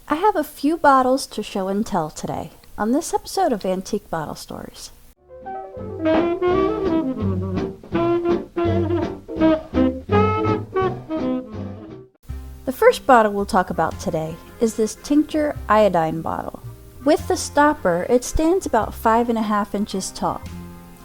I have a few bottles to show and tell today on this episode of Antique Bottle Stories. The first bottle we'll talk about today is this Tincture iodine bottle. With the stopper, it stands about 5.5 inches tall.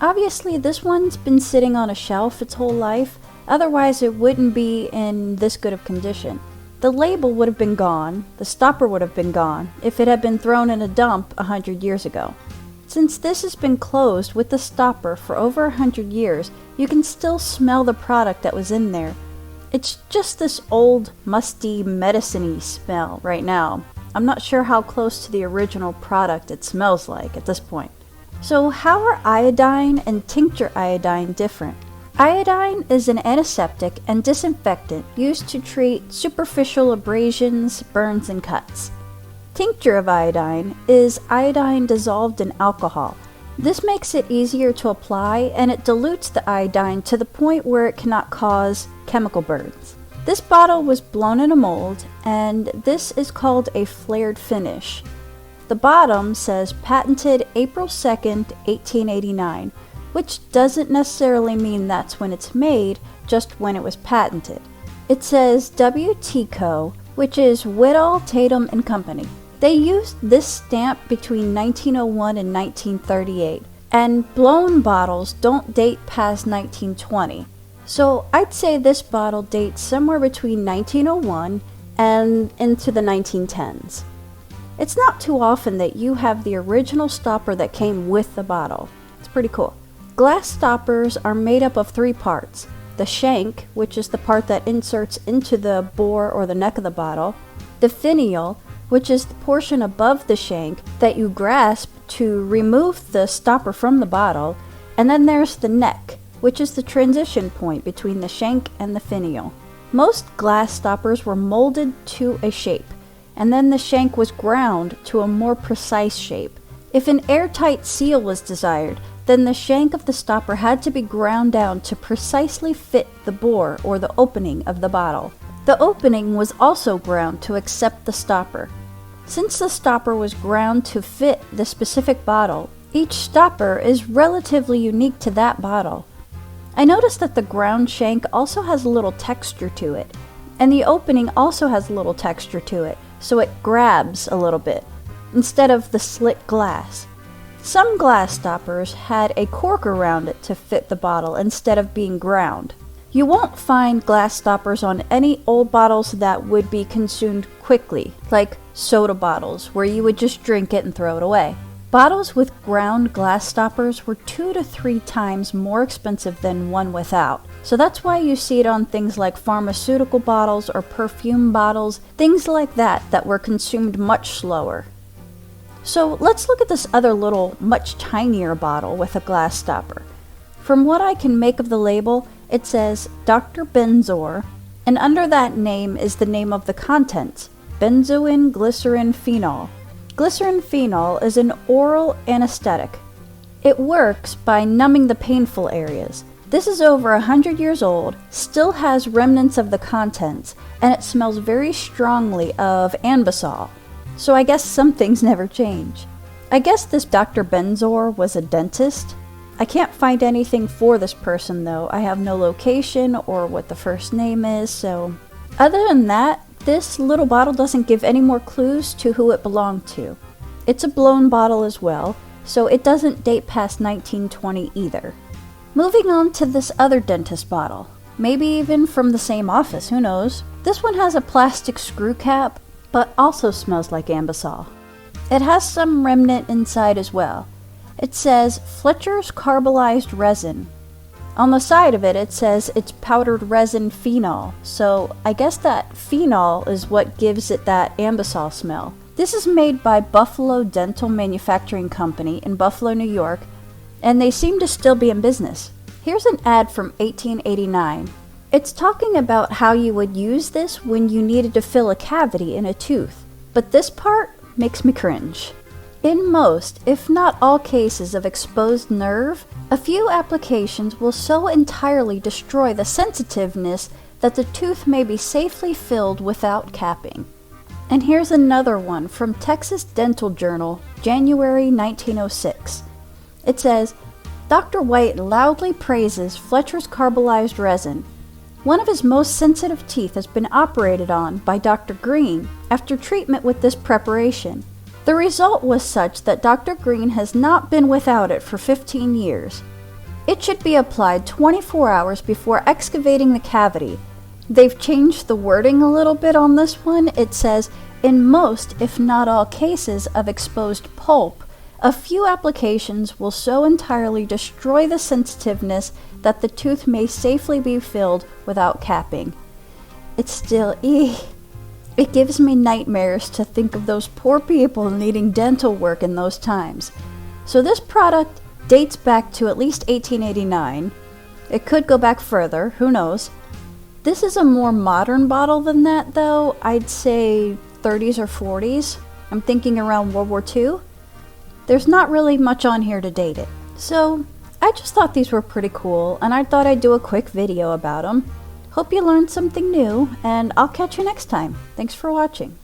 Obviously, this one's been sitting on a shelf its whole life, otherwise it wouldn't be in this good of condition. The label would have been gone, the stopper would have been gone, if it had been thrown in a dump 100 years ago. Since this has been closed with the stopper for over 100 years, you can still smell the product that was in there. It's just this old, musty, medicine-y smell right now. I'm not sure how close to the original product it smells like at this point. So how are iodine and tincture iodine different? Iodine is an antiseptic and disinfectant used to treat superficial abrasions, burns, and cuts. Tincture of iodine is iodine dissolved in alcohol. This makes it easier to apply, and it dilutes the iodine to the point where it cannot cause chemical burns. This bottle was blown in a mold, and this is called a flared finish. The bottom says patented April 2nd, 1889, which doesn't necessarily mean that's when it's made, just when it was patented. It says WT Co., which is Whitall, Tatum and Company. They used this stamp between 1901 and 1938, and blown bottles don't date past 1920. So I'd say this bottle dates somewhere between 1901 and into the 1910s. It's not too often that you have the original stopper that came with the bottle. It's pretty cool. Glass stoppers are made up of 3 parts. The shank, which is the part that inserts into the bore or the neck of the bottle. The finial, which is the portion above the shank that you grasp to remove the stopper from the bottle. And then there's the neck, which is the transition point between the shank and the finial. Most glass stoppers were molded to a shape, and then the shank was ground to a more precise shape. If an airtight seal was desired, then the shank of the stopper had to be ground down to precisely fit the bore or the opening of the bottle. The opening was also ground to accept the stopper. Since the stopper was ground to fit the specific bottle, each stopper is relatively unique to that bottle. I noticed that the ground shank also has a little texture to it, and the opening also has a little texture to it, so it grabs a little bit, instead of the slit glass. Some glass stoppers had a cork around it to fit the bottle instead of being ground. You won't find glass stoppers on any old bottles that would be consumed quickly, like soda bottles, where you would just drink it and throw it away. Bottles with ground glass stoppers were 2 to 3 times more expensive than one without. So that's why you see it on things like pharmaceutical bottles or perfume bottles, things like that were consumed much slower. So let's look at this other little, much tinier bottle with a glass stopper. From what I can make of the label, it says Dr. Benzor, and under that name is the name of the contents, benzoin glycerin phenol. Glycerin phenol is an oral anesthetic. It works by numbing the painful areas. This is over 100 years old, still has remnants of the contents, and it smells very strongly of ambisol. So I guess some things never change. I guess this Dr. Benzor was a dentist. I can't find anything for this person though. I have no location or what the first name is, so... Other than that, this little bottle doesn't give any more clues to who it belonged to. It's a blown bottle as well, so it doesn't date past 1920 either. Moving on to this other dentist bottle. Maybe even from the same office, who knows? This one has a plastic screw cap, but also smells like ambisol. It has some remnant inside as well. It says Fletchers Resin. On the side of it, it says it's powdered resin phenol, so I guess that phenol is what gives it that ambisol smell. This is made by Buffalo Dental Manufacturing Company in Buffalo, New York, and they seem to still be in business. Here's an ad from 1889. It's talking about how you would use this when you needed to fill a cavity in a tooth, but this part makes me cringe. In most, if not all cases of exposed nerve, a few applications will so entirely destroy the sensitiveness that the tooth may be safely filled without capping. And here's another one from Texas Dental Journal, January 1906. It says, Dr. White loudly praises Fletchers carbolized resin. One of his most sensitive teeth has been operated on by Dr. Green after treatment with this preparation. The result was such that Dr. Green has not been without it for 15 years. It should be applied 24 hours before excavating the cavity. They've changed the wording a little bit on this one. It says, in most, if not all cases of exposed pulp, a few applications will so entirely destroy the sensitiveness that the tooth may safely be filled without capping. It's still, It gives me nightmares to think of those poor people needing dental work in those times. So this product dates back to at least 1889. It could go back further, who knows. This is a more modern bottle than that though. I'd say 30s or 40s. I'm thinking around World War II. There's not really much on here to date it. So I just thought these were pretty cool and I thought I'd do a quick video about them. Hope you learned something new and I'll catch you next time. Thanks for watching.